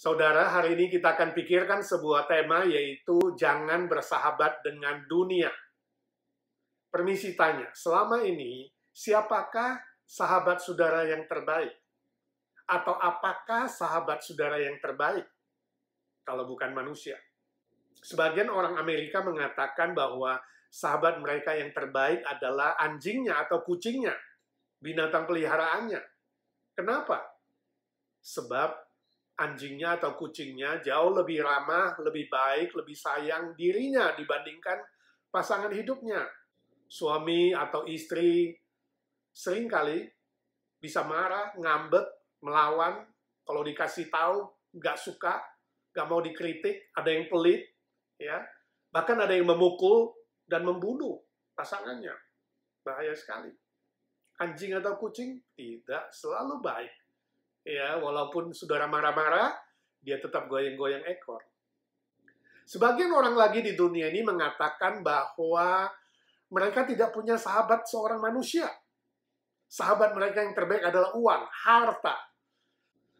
Saudara, hari ini kita akan pikirkan sebuah tema, yaitu jangan bersahabat dengan dunia. Permisi tanya, selama ini siapakah sahabat saudara yang terbaik? Atau apakah sahabat saudara yang terbaik? Kalau bukan manusia. Sebagian orang Amerika mengatakan bahwa sahabat mereka yang terbaik adalah anjingnya atau kucingnya, binatang peliharaannya. Kenapa? Sebab anjingnya atau kucingnya jauh lebih ramah, lebih baik, lebih sayang dirinya dibandingkan pasangan hidupnya. Suami atau istri seringkali bisa marah, ngambek, melawan, kalau dikasih tahu, nggak suka, nggak mau dikritik, ada yang pelit, ya, bahkan ada yang memukul dan membunuh pasangannya. Bahaya sekali. Anjing atau kucing tidak selalu baik. Ya, walaupun saudara marah-marah, dia tetap goyang-goyang ekor. Sebagian orang lagi di dunia ini mengatakan bahwa mereka tidak punya sahabat seorang manusia. Sahabat mereka yang terbaik adalah uang, harta.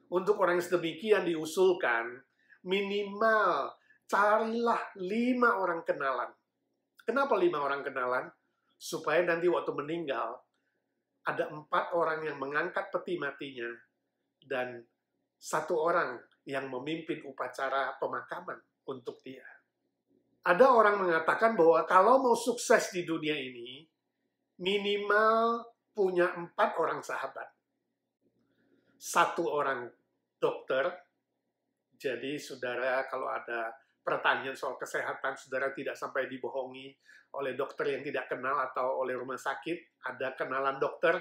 Untuk orang yang sedemikian diusulkan, minimal carilah 5 orang kenalan. Kenapa 5 orang kenalan? Supaya nanti waktu meninggal, ada 4 orang yang mengangkat peti matinya, dan 1 orang yang memimpin upacara pemakaman untuk dia. Ada orang mengatakan bahwa kalau mau sukses di dunia ini, minimal punya 4 orang sahabat. 1 orang dokter, jadi saudara kalau ada pertanyaan soal kesehatan, saudara tidak sampai dibohongi oleh dokter yang tidak kenal atau oleh rumah sakit, ada kenalan dokter.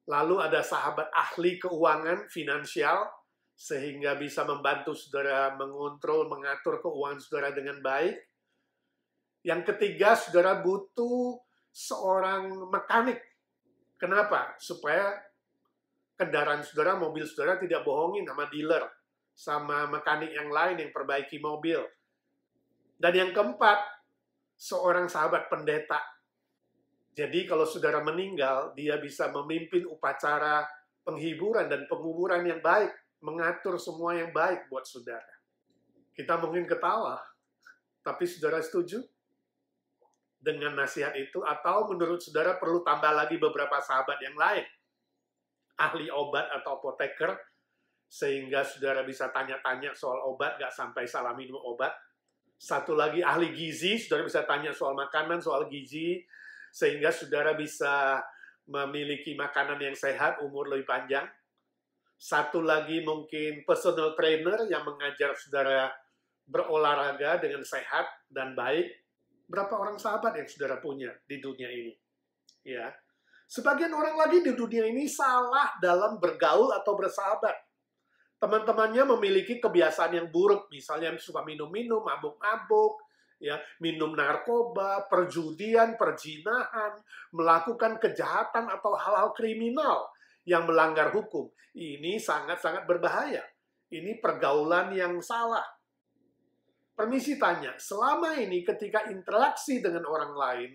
Lalu ada sahabat ahli keuangan, finansial, sehingga bisa membantu saudara mengontrol, mengatur keuangan saudara dengan baik. Yang ketiga, saudara butuh seorang mekanik. Kenapa? Supaya kendaraan saudara, mobil saudara tidak bohongin sama dealer, sama mekanik yang lain yang perbaiki mobil. Dan yang keempat, seorang sahabat pendeta. Jadi kalau saudara meninggal, dia bisa memimpin upacara penghiburan dan penguburan yang baik, mengatur semua yang baik buat saudara. Kita mungkin ketawa, tapi saudara setuju dengan nasihat itu? Atau menurut saudara perlu tambah lagi beberapa sahabat yang lain? Ahli obat atau apoteker, sehingga saudara bisa tanya-tanya soal obat, gak sampai salah minum obat. Satu lagi ahli gizi, saudara bisa tanya soal makanan, soal gizi, sehingga saudara bisa memiliki makanan yang sehat, umur lebih panjang. Satu lagi mungkin personal trainer yang mengajar saudara berolahraga dengan sehat dan baik. Berapa orang sahabat yang saudara punya di dunia ini? Ya. Sebagian orang lagi di dunia ini salah dalam bergaul atau bersahabat. Teman-temannya memiliki kebiasaan yang buruk, misalnya suka minum-minum, mabuk-mabuk, ya, minum narkoba, perjudian, perzinahan, melakukan kejahatan atau hal-hal kriminal yang melanggar hukum. Ini sangat-sangat berbahaya. Ini pergaulan yang salah. Permisi tanya, selama ini ketika interaksi dengan orang lain,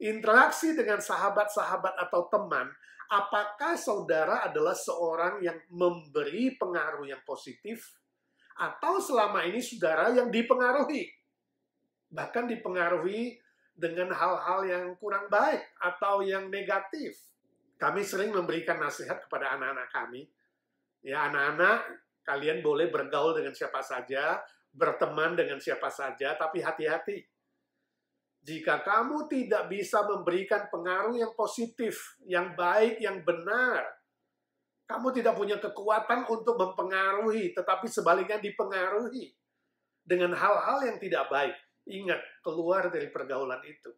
interaksi dengan sahabat-sahabat atau teman, apakah saudara adalah seorang yang memberi pengaruh yang positif, atau selama ini saudara yang dipengaruhi? Bahkan dipengaruhi dengan hal-hal yang kurang baik atau yang negatif. Kami sering memberikan nasihat kepada anak-anak kami. Ya, anak-anak, kalian boleh bergaul dengan siapa saja, berteman dengan siapa saja, tapi hati-hati. Jika kamu tidak bisa memberikan pengaruh yang positif, yang baik, yang benar, kamu tidak punya kekuatan untuk mempengaruhi, tetapi sebaliknya dipengaruhi dengan hal-hal yang tidak baik. Ingat, keluar dari pergaulan itu.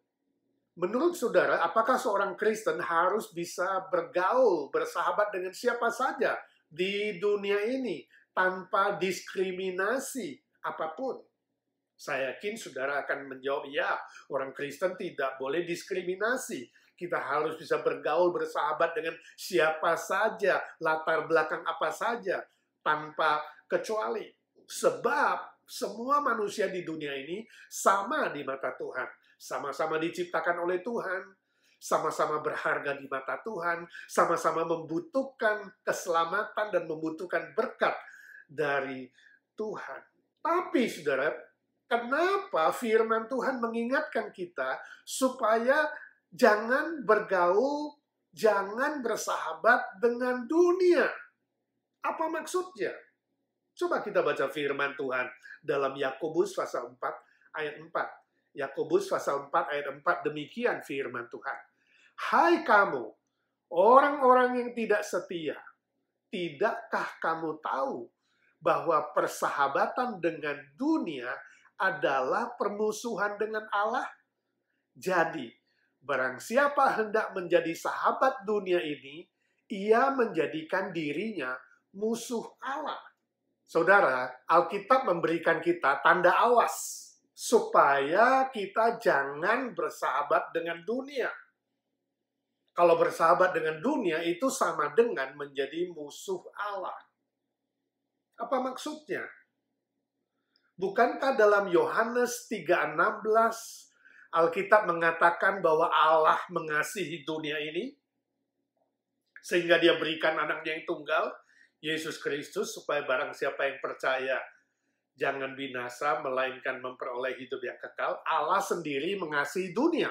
Menurut saudara, apakah seorang Kristen harus bisa bergaul, bersahabat dengan siapa saja di dunia ini tanpa diskriminasi apapun? Saya yakin saudara akan menjawab, ya, orang Kristen tidak boleh diskriminasi. Kita harus bisa bergaul, bersahabat dengan siapa saja, latar belakang apa saja, tanpa kecuali. Sebab semua manusia di dunia ini sama di mata Tuhan. Sama-sama diciptakan oleh Tuhan. sama-sama berharga di mata Tuhan, sama-sama membutuhkan keselamatan dan membutuhkan berkat dari Tuhan. Tapi saudara, kenapa firman Tuhan mengingatkan kita supaya jangan bergaul, jangan bersahabat dengan dunia? Apa maksudnya? Coba kita baca firman Tuhan dalam Yakobus pasal 4 ayat 4. Yakobus pasal 4 ayat 4, demikian firman Tuhan. Hai kamu, orang-orang yang tidak setia, tidakkah kamu tahu bahwa persahabatan dengan dunia adalah permusuhan dengan Allah? Jadi, barang siapa hendak menjadi sahabat dunia ini, ia menjadikan dirinya musuh Allah. Saudara, Alkitab memberikan kita tanda awas supaya kita jangan bersahabat dengan dunia. Kalau bersahabat dengan dunia itu sama dengan menjadi musuh Allah. Apa maksudnya? Bukankah dalam Yohanes 3:16 Alkitab mengatakan bahwa Allah mengasihi dunia ini sehingga dia berikan anaknya yang tunggal, Yesus Kristus, supaya barang siapa yang percaya jangan binasa, melainkan memperoleh hidup yang kekal. Allah sendiri mengasihi dunia.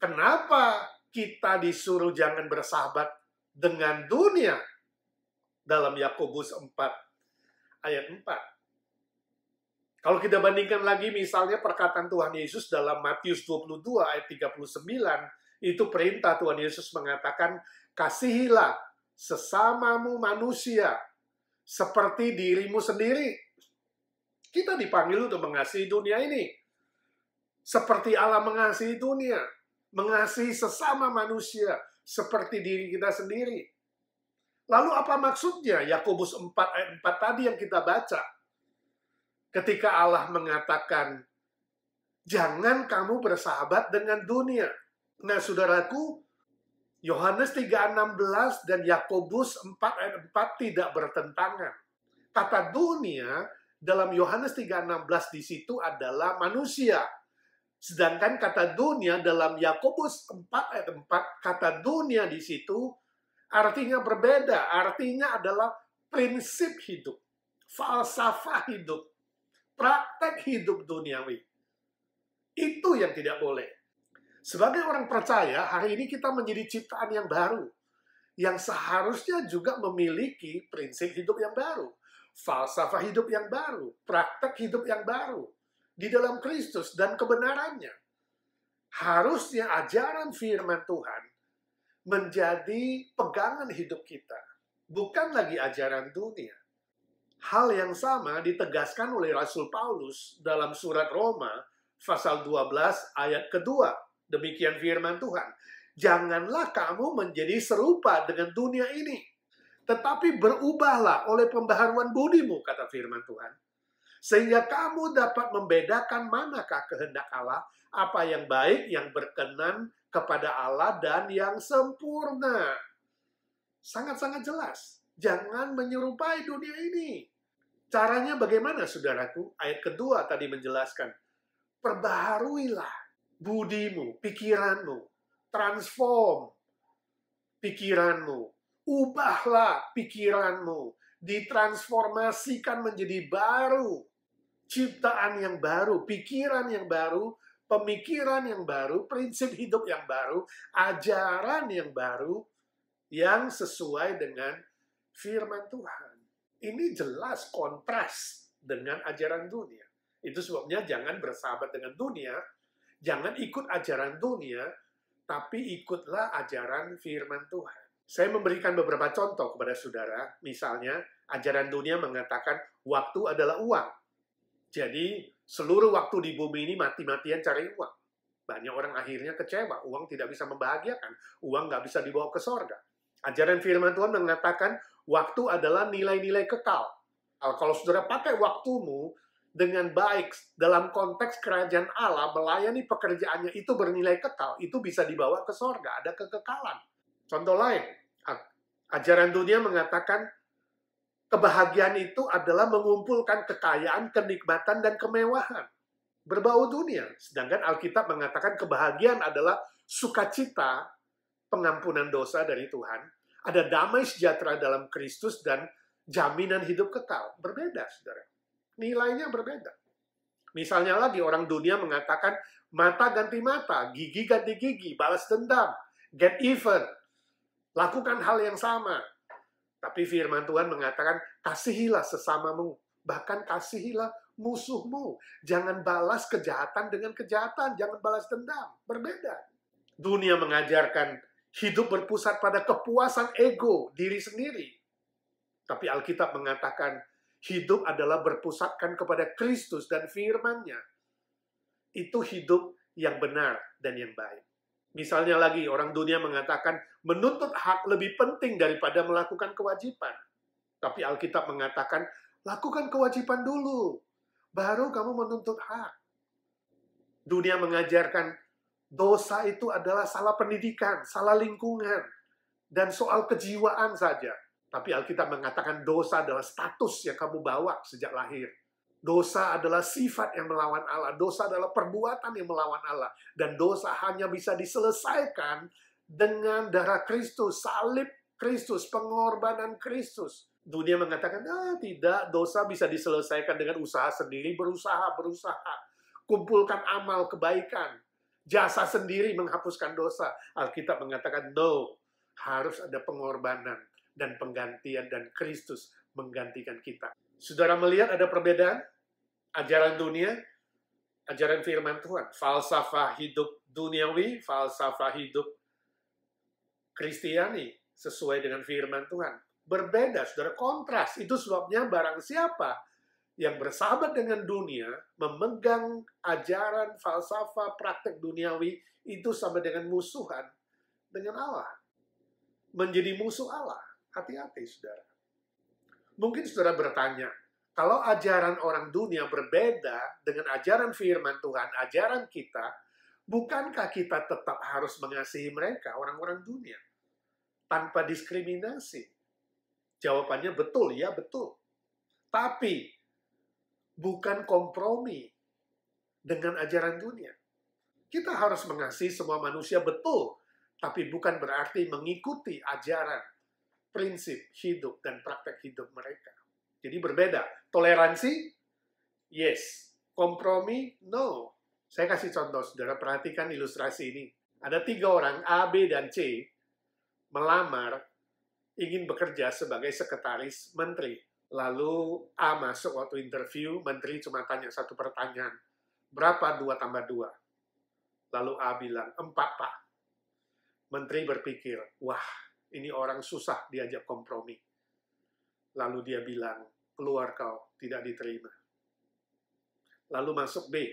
Kenapa kita disuruh jangan bersahabat dengan dunia? Dalam Yakobus 4 ayat 4. Kalau kita bandingkan lagi misalnya perkataan Tuhan Yesus dalam Matius 22 ayat 39, itu perintah Tuhan Yesus mengatakan, kasihilah sesamamu manusia seperti dirimu sendiri. Kita dipanggil untuk mengasihi dunia ini. Seperti Allah mengasihi dunia. Mengasihi sesama manusia. Seperti diri kita sendiri. Lalu apa maksudnya Yakobus 4 ayat 4 tadi yang kita baca? Ketika Allah mengatakan, jangan kamu bersahabat dengan dunia. Nah, saudaraku, Yohanes 3:16 dan Yakobus 4 ayat 4 tidak bertentangan. Kata dunia dalam Yohanes 3:16 di situ adalah manusia. Sedangkan kata dunia dalam Yakobus 4 ayat 4, kata dunia di situ artinya berbeda. Artinya adalah prinsip hidup, falsafah hidup, praktek hidup duniawi. Itu yang tidak boleh. Sebagai orang percaya, hari ini kita menjadi ciptaan yang baru, yang seharusnya juga memiliki prinsip hidup yang baru, falsafah hidup yang baru, praktek hidup yang baru di dalam Kristus dan kebenarannya. Harusnya ajaran firman Tuhan menjadi pegangan hidup kita, bukan lagi ajaran dunia. Hal yang sama ditegaskan oleh Rasul Paulus dalam surat Roma pasal 12 ayat kedua. Demikian firman Tuhan. Janganlah kamu menjadi serupa dengan dunia ini, tetapi berubahlah oleh pembaharuan budimu, kata firman Tuhan. Sehingga kamu dapat membedakan manakah kehendak Allah, apa yang baik, yang berkenan kepada Allah, dan yang sempurna. Sangat-sangat jelas. Jangan menyerupai dunia ini. Caranya bagaimana, saudaraku? Ayat kedua tadi menjelaskan. Perbaharuilah budimu, pikiranmu. Transform pikiranmu. Ubahlah pikiranmu. Ditransformasikan menjadi baru. Ciptaan yang baru, pikiran yang baru, pemikiran yang baru, prinsip hidup yang baru, ajaran yang baru, yang sesuai dengan firman Tuhan. Ini jelas kontras dengan ajaran dunia. Itu sebabnya jangan bersahabat dengan dunia, jangan ikut ajaran dunia, tapi ikutlah ajaran firman Tuhan. Saya memberikan beberapa contoh kepada saudara. Misalnya, ajaran dunia mengatakan waktu adalah uang. Jadi, seluruh waktu di bumi ini mati-matian cari uang. Banyak orang akhirnya kecewa. Uang tidak bisa membahagiakan. Uang nggak bisa dibawa ke sorga. Ajaran firman Tuhan mengatakan waktu adalah nilai-nilai kekal. Kalau saudara pakai waktumu dengan baik dalam konteks kerajaan Allah, melayani pekerjaannya itu bernilai kekal, itu bisa dibawa ke sorga, ada kekekalan. Contoh lain, ajaran dunia mengatakan kebahagiaan itu adalah mengumpulkan kekayaan, kenikmatan, dan kemewahan. Berbau dunia. Sedangkan Alkitab mengatakan kebahagiaan adalah sukacita pengampunan dosa dari Tuhan, ada damai sejahtera dalam Kristus, dan jaminan hidup kekal. Berbeda, saudara. Nilainya berbeda. Misalnya lagi, orang dunia mengatakan, mata ganti mata, gigi ganti gigi, balas dendam, get even, lakukan hal yang sama. Tapi firman Tuhan mengatakan, kasihilah sesamamu, bahkan kasihilah musuhmu. Jangan balas kejahatan dengan kejahatan, jangan balas dendam. Berbeda. Dunia mengajarkan hidup berpusat pada kepuasan ego, diri sendiri. Tapi Alkitab mengatakan, hidup adalah berpusatkan kepada Kristus dan firman-Nya. Itu hidup yang benar dan yang baik. Misalnya lagi, orang dunia mengatakan menuntut hak lebih penting daripada melakukan kewajiban. Tapi Alkitab mengatakan, lakukan kewajiban dulu, baru kamu menuntut hak. Dunia mengajarkan dosa itu adalah salah pendidikan, salah lingkungan, dan soal kejiwaan saja. Tapi Alkitab mengatakan dosa adalah status yang kamu bawa sejak lahir. Dosa adalah sifat yang melawan Allah. Dosa adalah perbuatan yang melawan Allah. Dan dosa hanya bisa diselesaikan dengan darah Kristus, salib Kristus, pengorbanan Kristus. Dunia mengatakan, tidak, dosa bisa diselesaikan dengan usaha sendiri, berusaha. Kumpulkan amal kebaikan. Jasa sendiri menghapuskan dosa. Alkitab mengatakan, no, harus ada pengorbanan dan penggantian, dan Kristus menggantikan kita. Saudara melihat ada perbedaan? Ajaran dunia, ajaran firman Tuhan. Falsafah hidup duniawi, falsafah hidup Kristiani, sesuai dengan firman Tuhan. Berbeda, saudara, kontras. Itu sebabnya barang siapa yang bersahabat dengan dunia, memegang ajaran, falsafah, praktek duniawi, itu sama dengan musuhan dengan Allah. Menjadi musuh Allah. Hati-hati, saudara. Mungkin saudara bertanya, kalau ajaran orang dunia berbeda dengan ajaran firman Tuhan, ajaran kita, bukankah kita tetap harus mengasihi mereka, orang-orang dunia, tanpa diskriminasi? Jawabannya betul, ya betul. Tapi, bukan kompromi dengan ajaran dunia. Kita harus mengasihi semua manusia, betul, tapi bukan berarti mengikuti ajaran, prinsip hidup dan praktek hidup mereka. Jadi berbeda. Toleransi? Yes. Kompromi? No. Saya kasih contoh, saudara. Perhatikan ilustrasi ini. Ada 3 orang, A, B, dan C, melamar, ingin bekerja sebagai sekretaris menteri. Lalu A masuk waktu interview, menteri cuma tanya 1 pertanyaan. Berapa 2 tambah 2? Lalu A bilang, 4, Pak. Menteri berpikir, wah, ini orang susah diajak kompromi. Lalu dia bilang, keluar kau, tidak diterima. Lalu masuk B.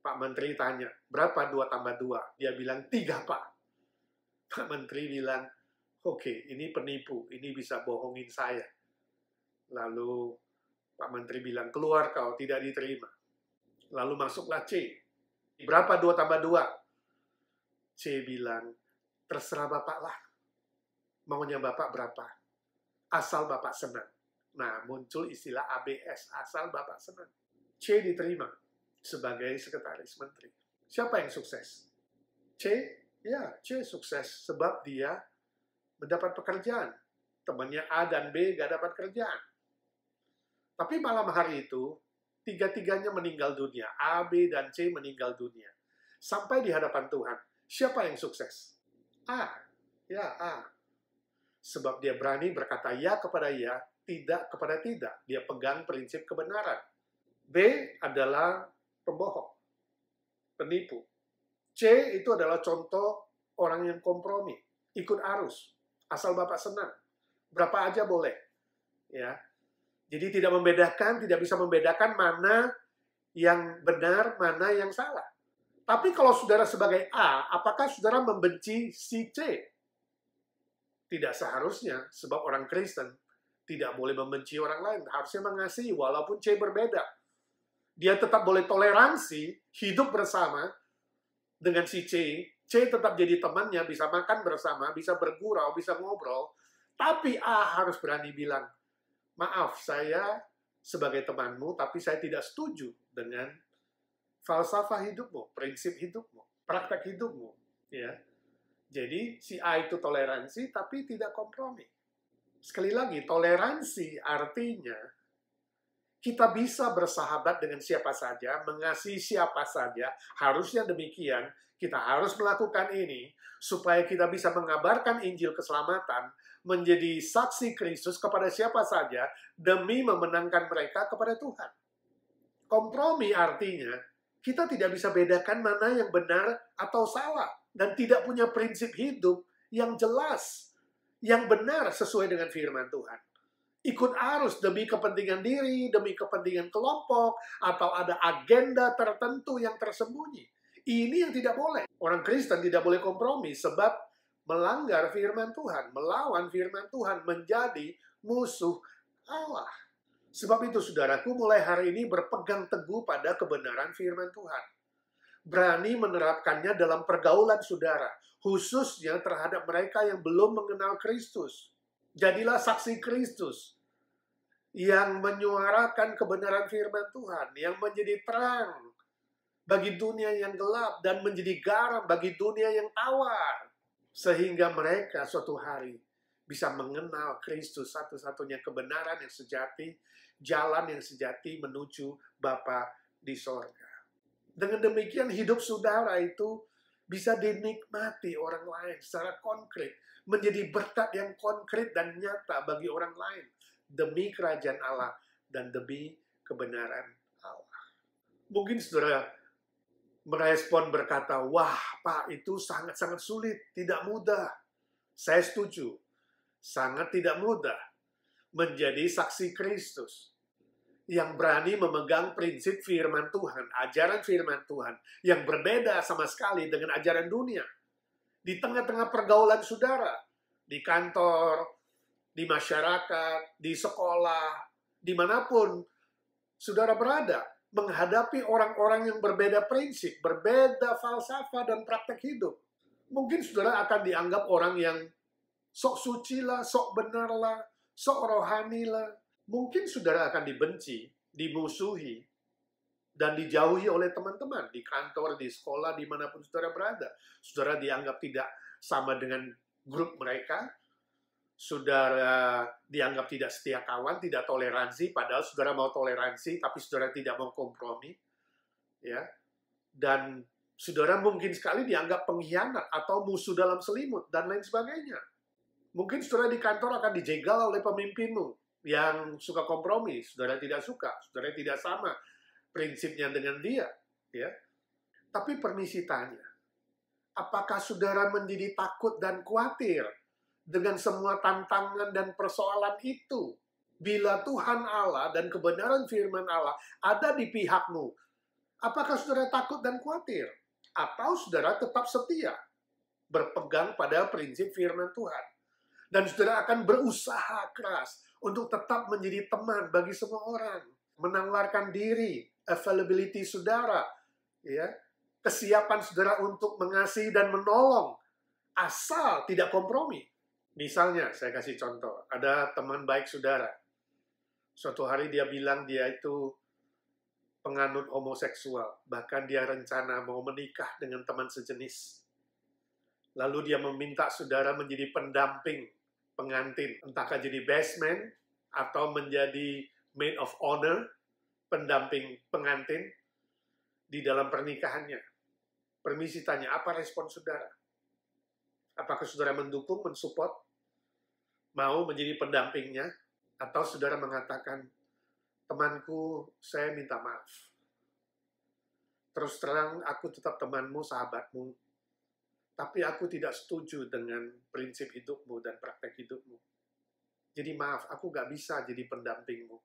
Pak Menteri tanya, berapa 2 tambah 2? Dia bilang, 3, Pak. Pak Menteri bilang, oke, ini penipu, ini bisa bohongin saya. Lalu Pak Menteri bilang, keluar kau, tidak diterima. Lalu masuklah C. Berapa 2 tambah 2? C bilang, terserah Bapak lah. Maunya Bapak berapa? Asal Bapak senang. Nah, muncul istilah ABS, asal Bapak senang. C diterima sebagai sekretaris menteri. Siapa yang sukses? C? Ya, C sukses sebab dia mendapat pekerjaan. Temannya A dan B gak dapat kerjaan. Tapi malam hari itu, 3-tiganya meninggal dunia. A, B, dan C meninggal dunia. Sampai di hadapan Tuhan, siapa yang sukses? A. Ya, A. Sebab dia berani berkata ya kepada ya, tidak kepada tidak. Dia pegang prinsip kebenaran. B adalah pembohong, penipu. C itu adalah contoh orang yang kompromi, ikut arus, asal Bapak senang. Berapa aja boleh. Ya. Jadi tidak bisa membedakan mana yang benar, mana yang salah. Tapi kalau saudara sebagai A, apakah saudara membenci si C? Tidak seharusnya, sebab orang Kristen tidak boleh membenci orang lain. Harusnya mengasihi, walaupun C berbeda. Dia tetap boleh toleransi, hidup bersama dengan si C. C tetap jadi temannya, bisa makan bersama, bisa bergurau, bisa ngobrol. Tapi A harus berani bilang, maaf, saya sebagai temanmu, tapi saya tidak setuju dengan falsafah hidupmu, prinsip hidupmu, praktek hidupmu. Ya. Jadi si A itu toleransi tapi tidak kompromi. Sekali lagi, toleransi artinya kita bisa bersahabat dengan siapa saja, mengasihi siapa saja, harusnya demikian. Kita harus melakukan ini supaya kita bisa mengabarkan Injil keselamatan, menjadi saksi Kristus kepada siapa saja demi memenangkan mereka kepada Tuhan. Kompromi artinya kita tidak bisa bedakan mana yang benar atau salah dan tidak punya prinsip hidup yang jelas, yang benar sesuai dengan firman Tuhan. Ikut arus demi kepentingan diri, demi kepentingan kelompok, atau ada agenda tertentu yang tersembunyi. Ini yang tidak boleh. Orang Kristen tidak boleh kompromi sebab melanggar firman Tuhan, melawan firman Tuhan, menjadi musuh Allah. Sebab itu, saudaraku, mulai hari ini berpegang teguh pada kebenaran firman Tuhan. Berani menerapkannya dalam pergaulan saudara, khususnya terhadap mereka yang belum mengenal Kristus. Jadilah saksi Kristus yang menyuarakan kebenaran firman Tuhan, yang menjadi terang bagi dunia yang gelap dan menjadi garam bagi dunia yang tawar. Sehingga mereka suatu hari bisa mengenal Kristus, satu-satunya kebenaran yang sejati, jalan yang sejati menuju Bapa di sorga. Dengan demikian hidup saudara itu bisa dinikmati orang lain secara konkret, menjadi berkat yang konkret dan nyata bagi orang lain demi kerajaan Allah dan demi kebenaran Allah. Mungkin saudara merespon berkata, wah Pak, itu sangat-sangat sulit, tidak mudah. Saya setuju, sangat tidak mudah menjadi saksi Kristus yang berani memegang prinsip firman Tuhan, ajaran firman Tuhan, yang berbeda sama sekali dengan ajaran dunia. Di tengah-tengah pergaulan saudara, di kantor, di masyarakat, di sekolah, dimanapun saudara berada, menghadapi orang-orang yang berbeda prinsip, berbeda falsafah dan praktek hidup. Mungkin saudara akan dianggap orang yang sok suci lah, sok benar lah, sok rohani lah. Mungkin saudara akan dibenci, dimusuhi, dan dijauhi oleh teman-teman di kantor, di sekolah, dimanapun saudara berada. Saudara dianggap tidak sama dengan grup mereka, saudara dianggap tidak setia kawan, tidak toleransi, padahal saudara mau toleransi, tapi saudara tidak mau kompromi, ya. Dan saudara mungkin sekali dianggap pengkhianat atau musuh dalam selimut dan lain sebagainya. Mungkin saudara di kantor akan dijegal oleh pemimpinmu yang suka kompromi, saudara tidak suka, saudara tidak sama prinsipnya dengan dia, ya. Tapi permisi tanya, apakah saudara menjadi takut dan khawatir dengan semua tantangan dan persoalan itu? Bila Tuhan Allah dan kebenaran firman Allah ada di pihakmu, apakah saudara takut dan khawatir? Atau saudara tetap setia, berpegang pada prinsip firman Tuhan? Dan saudara akan berusaha keras untuk tetap menjadi teman bagi semua orang, menawarkan diri, availability saudara, ya, kesiapan saudara untuk mengasihi dan menolong, asal tidak kompromi. Misalnya, saya kasih contoh, ada teman baik saudara. Suatu hari dia bilang dia itu penganut homoseksual, bahkan dia rencana mau menikah dengan teman sejenis. Lalu dia meminta saudara menjadi pendamping, pengantin, entahkah jadi best man atau menjadi maid of honor, pendamping pengantin di dalam pernikahannya. Permisi tanya, apa respon saudara? Apakah saudara mendukung, mensupport, mau menjadi pendampingnya? Atau saudara mengatakan, temanku, saya minta maaf. Terus terang, aku tetap temanmu, sahabatmu. Tapi aku tidak setuju dengan prinsip hidupmu dan praktek hidupmu. Jadi maaf, aku gak bisa jadi pendampingmu.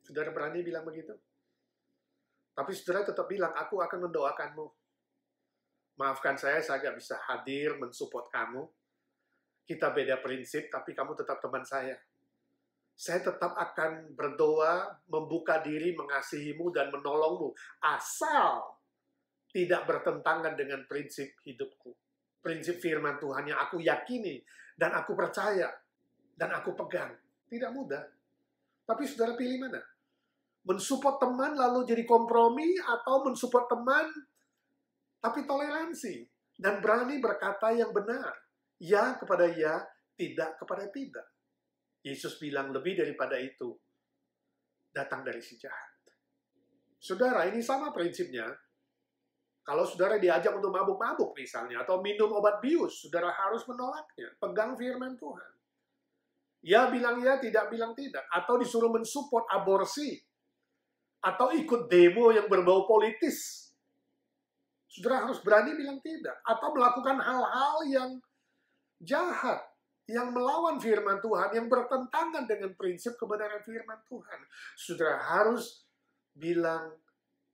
Saudara berani bilang begitu? Tapi saudara tetap bilang, aku akan mendoakanmu. Maafkan saya gak bisa hadir, mensupport kamu. Kita beda prinsip, tapi kamu tetap teman saya. Saya tetap akan berdoa, membuka diri, mengasihimu, dan menolongmu. Asal tidak bertentangan dengan prinsip hidupku. Prinsip firman Tuhan yang aku yakini, dan aku percaya, dan aku pegang. Tidak mudah. Tapi saudara pilih mana? Mensupport teman lalu jadi kompromi, atau mensupport teman tapi toleransi? Dan berani berkata yang benar. Ya kepada ya, tidak kepada tidak. Yesus bilang lebih daripada itu, datang dari si jahat. Saudara, ini sama prinsipnya. Kalau saudara diajak untuk mabuk-mabuk misalnya, atau minum obat bius, saudara harus menolaknya. Pegang firman Tuhan. Ya bilang ya, tidak bilang tidak. Atau disuruh mensupport aborsi. Atau ikut demo yang berbau politis. Saudara harus berani bilang tidak. Atau melakukan hal-hal yang jahat. Yang melawan firman Tuhan. Yang bertentangan dengan prinsip kebenaran firman Tuhan. Saudara harus bilang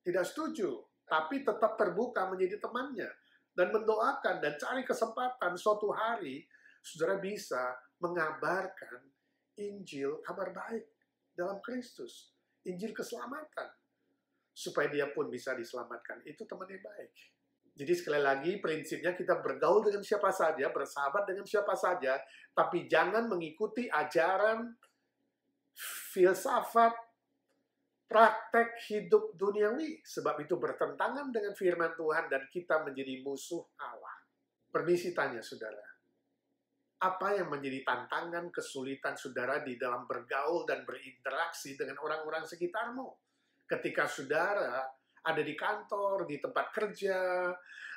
tidak setuju. Tapi tetap terbuka menjadi temannya. Dan mendoakan dan cari kesempatan suatu hari. Saudara bisa mengabarkan Injil kabar baik dalam Kristus. Injil keselamatan. Supaya dia pun bisa diselamatkan. Itu teman yang baik. Jadi sekali lagi prinsipnya kita bergaul dengan siapa saja, bersahabat dengan siapa saja, tapi jangan mengikuti ajaran, filsafat, praktek hidup duniawi. Sebab itu bertentangan dengan firman Tuhan dan kita menjadi musuh Allah. Permisi tanya saudara. Apa yang menjadi tantangan, kesulitan saudara di dalam bergaul dan berinteraksi dengan orang-orang sekitarmu? Ketika saudara ada di kantor, di tempat kerja,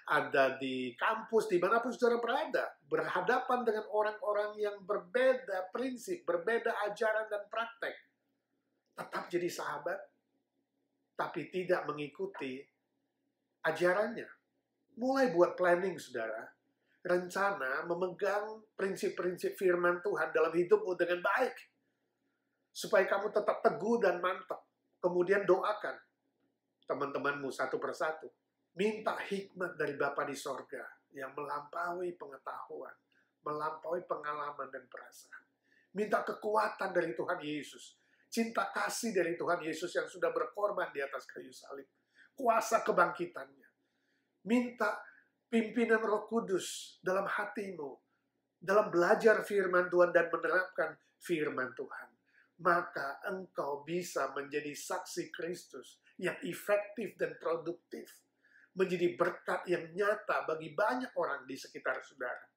ada di kampus, dimanapun saudara berada, berhadapan dengan orang-orang yang berbeda prinsip, berbeda ajaran dan praktek. Tetap jadi sahabat, tapi tidak mengikuti ajarannya. Mulai buat planning, saudara. Rencana memegang prinsip-prinsip firman Tuhan dalam hidupmu dengan baik. Supaya kamu tetap teguh dan mantap. Kemudian doakan teman-temanmu satu persatu. Minta hikmat dari Bapa di sorga yang melampaui pengetahuan, melampaui pengalaman dan perasaan. Minta kekuatan dari Tuhan Yesus. Cinta kasih dari Tuhan Yesus yang sudah berkorban di atas kayu salib. Kuasa kebangkitannya. Minta pimpinan Roh Kudus dalam hatimu, dalam belajar firman Tuhan dan menerapkan firman Tuhan. Maka engkau bisa menjadi saksi Kristus yang efektif dan produktif. Menjadi berkat yang nyata bagi banyak orang di sekitar saudara.